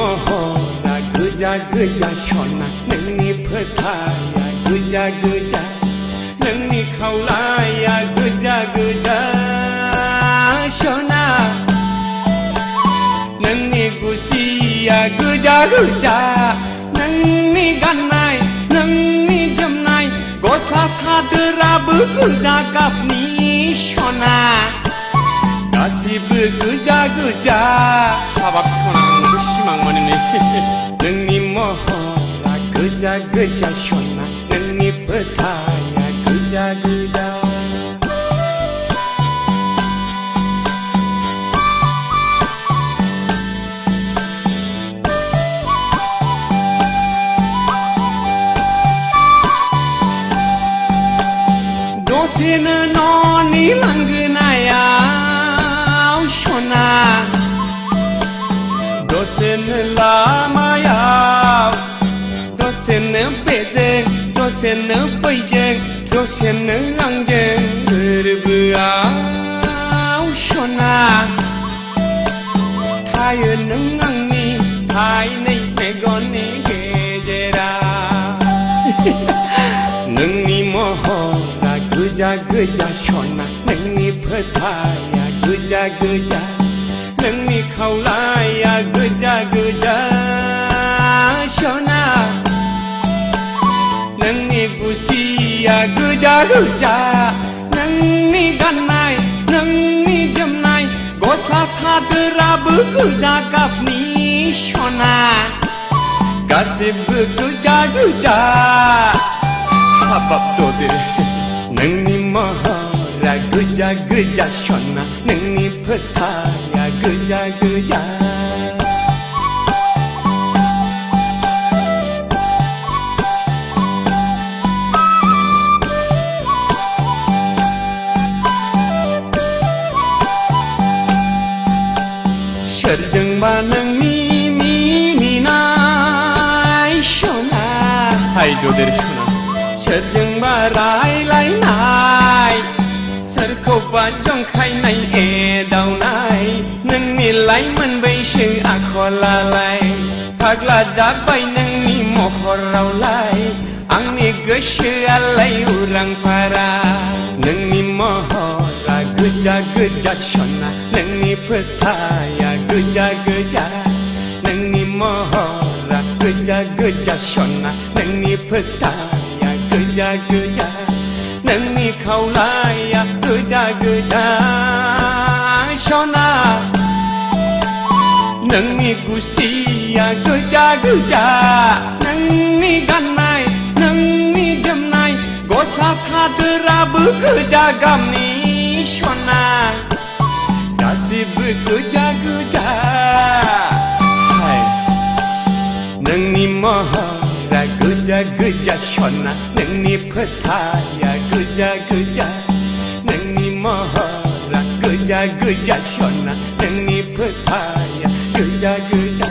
महरा गोजा गोजा सना नोंनि फोथाया गोजा गोजा नोंनि खावलाया गोजा गोजा सना नोंनि गुस्थिया गोजा गोजा नोंनि गाननाय नोंनि जोमनाय गस्ला सादोराबो गोजा गाबनि सना गासिबो गोजा गोजा हाबाब सना सिमां मोनो नोंनि महरा गोजा गोजा सना नोंनि फोथाया गोजा गोजा दसेनो न'नि लांगोनायाव सना दसेनो लामायाव दसेनो बेजों दसेनो बैजों दसेनो आंजों गोरबोआव सना थायो नों आंनि थाइनै मेगननि गेजेराव नोंनि महरा गोजा गोजा सना नोंनि फोथाया गोजा गोजा नोंनि खावलाया गोजा गोजा सना नोंनि गुस्थिया गोजा गोजा नोंनि गाननाय नोंनि जोमनाय गस्ला सादोराबो गोजा गाबनि सना गासिबो गोजा गोजा हाबाब ददे नोंनि महरा गोजा गोजा सना नोंनि फोथाया गोजा गोजा सोरजोंबा नोंनि मिनिनाय सना हाय ददेर सना सोरजोंबा रायलायनाय सोरखौबा जंखायनाय एदावनाय नोंनि लाइमोन बैसो आखलालाय फाग्ला जाबाय नोंनि महरावलाय आंनि गोसोआलाय उरां फारा नोंनि महरा गोजा गोजा सना नोंनि फोथाया गोजा गोजा नोंनि महरा गोजा गोजा सना नोंनि फोथाया गोजा गोजा नोंनि खावलाया गोजा गोजा सना नोंनि गुस्थिया गोजा गोजा नोंनि गाननाय नोंनि जोमनाय गस्ला सादोराबो गोजा गाबनि सना गासिबो गोजा गोजा हाय नोंनि महरा गोजा गोजा सना नोंनि फोथाया गोजा गोजा नोंनि महरा गोजा गोजा सना नोंनि फोथाया गोजा गोजा